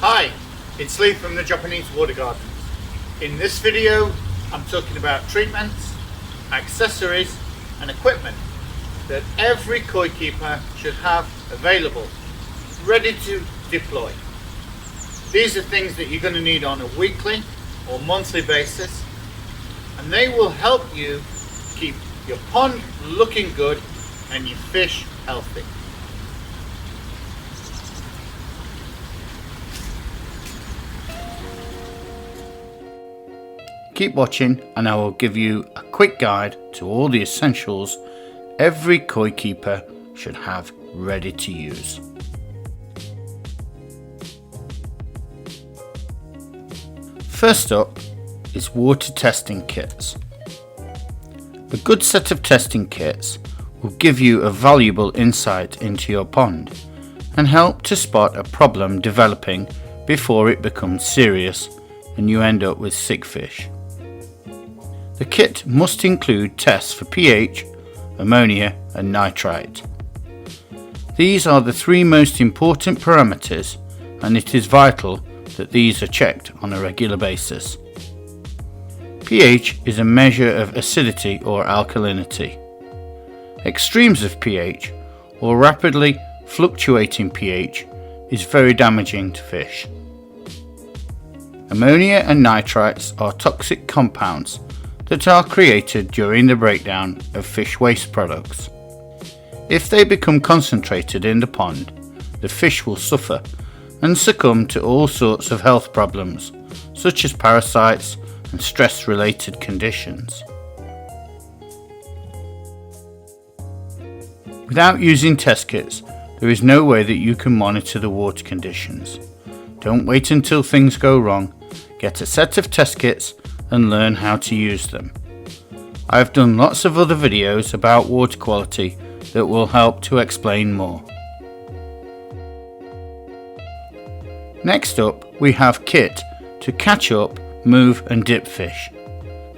Hi, it's Lee from the Japanese Water Gardens. In this video, I'm talking about treatments, accessories and equipment that every koi keeper should have available, ready to deploy. These are things that you're going to need on a weekly or monthly basis, and they will help you keep your pond looking good and your fish healthy. Keep watching and I will give you a quick guide to all the essentials every koi keeper should have ready to use. First up is water testing kits. A good set of testing kits will give you a valuable insight into your pond and help to spot a problem developing before it becomes serious and you end up with sick fish. The kit must include tests for pH, ammonia and nitrite. These are the three most important parameters, and it is vital that these are checked on a regular basis. pH is a measure of acidity or alkalinity. Extremes of pH or rapidly fluctuating pH is very damaging to fish. Ammonia and nitrites are toxic compounds that are created during the breakdown of fish waste products. If they become concentrated in the pond, the fish will suffer and succumb to all sorts of health problems, such as parasites and stress-related conditions. Without using test kits, there is no way that you can monitor the water conditions. Don't wait until things go wrong. Get a set of test kits and learn how to use them. I have done lots of other videos about water quality that will help to explain more. Next up, we have kit to catch up, move and dip fish.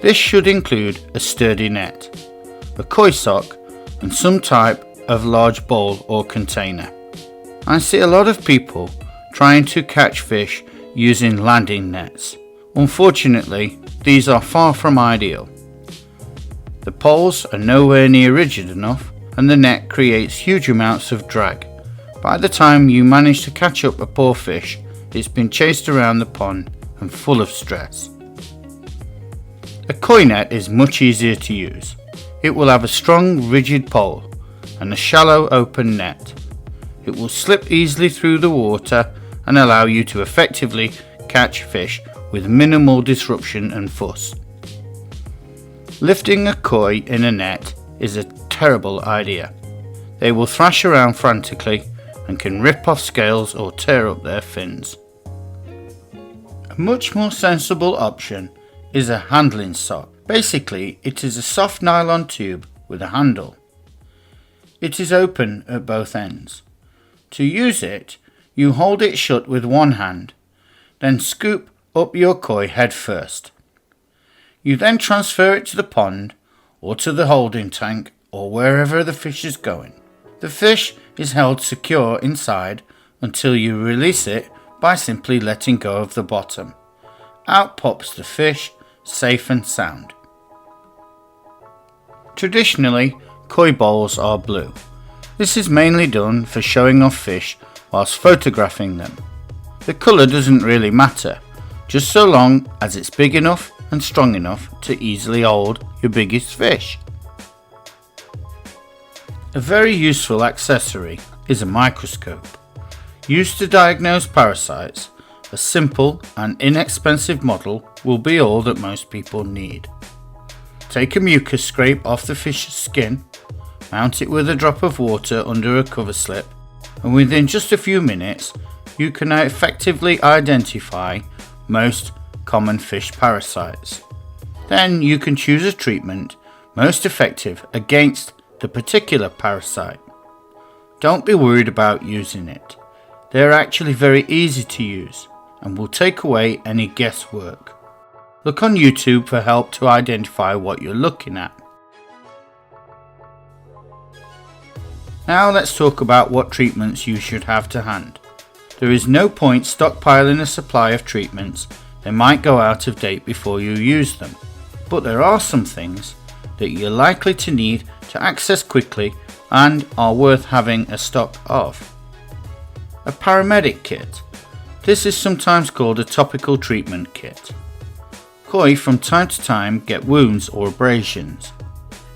This should include a sturdy net, a koi sock and some type of large bowl or container. I see a lot of people trying to catch fish using landing nets. Unfortunately, these are far from ideal. The poles are nowhere near rigid enough and the net creates huge amounts of drag. By the time you manage to catch up a poor fish, it's been chased around the pond and full of stress. A koi net is much easier to use. It will have a strong rigid pole and a shallow open net. It will slip easily through the water and allow you to effectively catch fish with minimal disruption and fuss. Lifting a koi in a net is a terrible idea. They will thrash around frantically and can rip off scales or tear up their fins. A much more sensible option is a handling sock. Basically, it is a soft nylon tube with a handle. It is open at both ends. To use it, you hold it shut with one hand, then scoop up your koi head first. You then transfer it to the pond or to the holding tank or wherever the fish is going. The fish is held secure inside until you release it by simply letting go of the bottom. Out pops the fish, safe and sound. Traditionally, koi bowls are blue. This is mainly done for showing off fish whilst photographing them. The colour doesn't really matter, just so long as it's big enough and strong enough to easily hold your biggest fish. A very useful accessory is a microscope. Used to diagnose parasites, a simple and inexpensive model will be all that most people need. Take a mucus scrape off the fish's skin, mount it with a drop of water under a cover slip, and within just a few minutes you can effectively identify most common fish parasites. Then you can choose a treatment most effective against the particular parasite. Don't be worried about using it. They are actually very easy to use and will take away any guesswork. Look on YouTube for help to identify what you're looking at. Now let's talk about what treatments you should have to hand. There is no point stockpiling a supply of treatments. They might go out of date before you use them. But there are some things that you're likely to need to access quickly and are worth having a stock of. A paramedic kit. This is sometimes called a topical treatment kit. Koi from time to time get wounds or abrasions.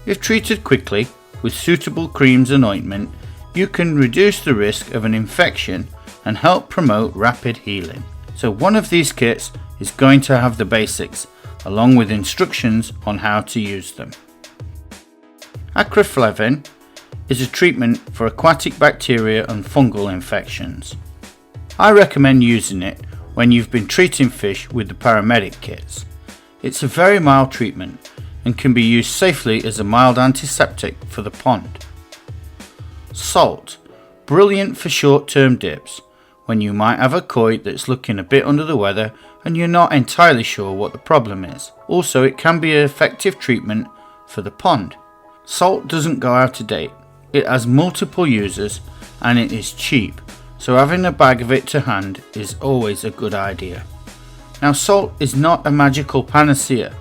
If treated quickly with suitable creams and ointment, you can reduce the risk of an infection and help promote rapid healing. So one of these kits is going to have the basics, along with instructions on how to use them. Acroflavin is a treatment for aquatic bacteria and fungal infections. I recommend using it when you've been treating fish with the paramedic kits. It's a very mild treatment and can be used safely as a mild antiseptic for the pond. Salt, brilliant for short-term dips when you might have a koi that's looking a bit under the weather and you're not entirely sure what the problem is. Also, it can be an effective treatment for the pond. Salt doesn't go out of date. It has multiple uses and it is cheap, so having a bag of it to hand is always a good idea. Now, salt is not a magical panacea,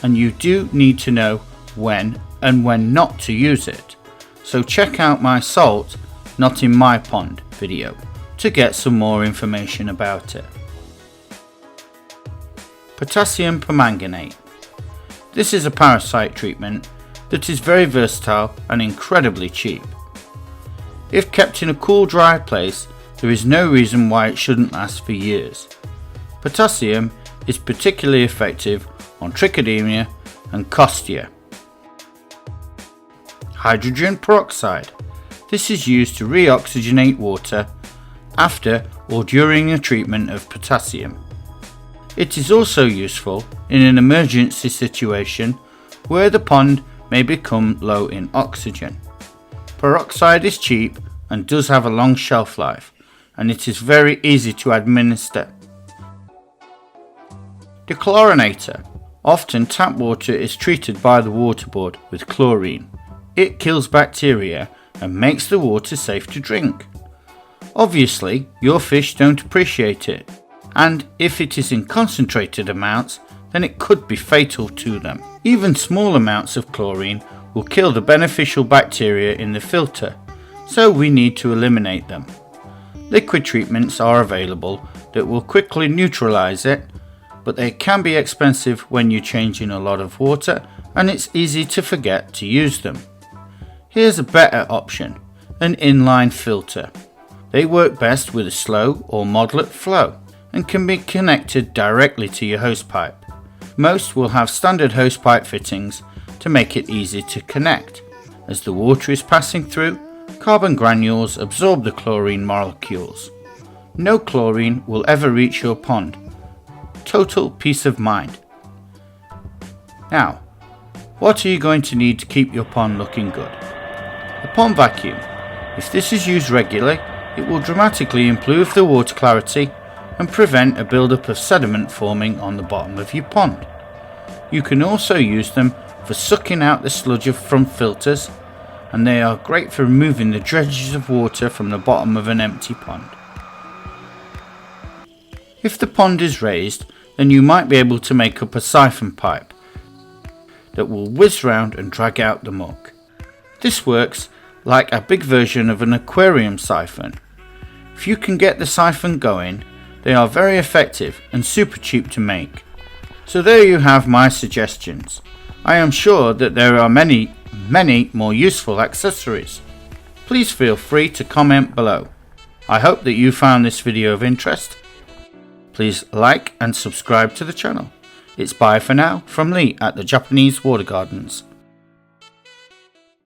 and you do need to know when and when not to use it. So check out my salt, not in my pond video to get some more information about it. Potassium permanganate. This is a parasite treatment that is very versatile and incredibly cheap. If kept in a cool, dry place, there is no reason why it shouldn't last for years. Potassium is particularly effective on trichodemia and costia. Hydrogen peroxide. This is used to reoxygenate water after or during a treatment of potassium. It is also useful in an emergency situation where the pond may become low in oxygen. Peroxide is cheap and does have a long shelf life, and it is very easy to administer. The Chlorinator. Often tap water is treated by the water board with chlorine. It kills bacteria and makes the water safe to drink. Obviously, your fish don't appreciate it, and if it is in concentrated amounts, then it could be fatal to them. Even small amounts of chlorine will kill the beneficial bacteria in the filter, so we need to eliminate them. Liquid treatments are available that will quickly neutralize it, but they can be expensive when you change in a lot of water and it's easy to forget to use them. Here's a better option, an inline filter. They work best with a slow or moderate flow and can be connected directly to your hosepipe. Most will have standard hosepipe fittings to make it easy to connect. As the water is passing through, carbon granules absorb the chlorine molecules. No chlorine will ever reach your pond. Total peace of mind. Now, what are you going to need to keep your pond looking good? A pond vacuum. If this is used regularly, it will dramatically improve the water clarity and prevent a buildup of sediment forming on the bottom of your pond. You can also use them for sucking out the sludge from filters, and they are great for removing the dredges of water from the bottom of an empty pond. If the pond is raised, then you might be able to make up a siphon pipe that will whiz round and drag out the muck. This works like a big version of an aquarium siphon. If you can get the siphon going, they are very effective and super cheap to make. So there you have my suggestions. I am sure that there are many more useful accessories. Please feel free to comment below. I hope that you found this video of interest. Please like and subscribe to the channel. It's bye for now from Lee at the Japanese Water Gardens.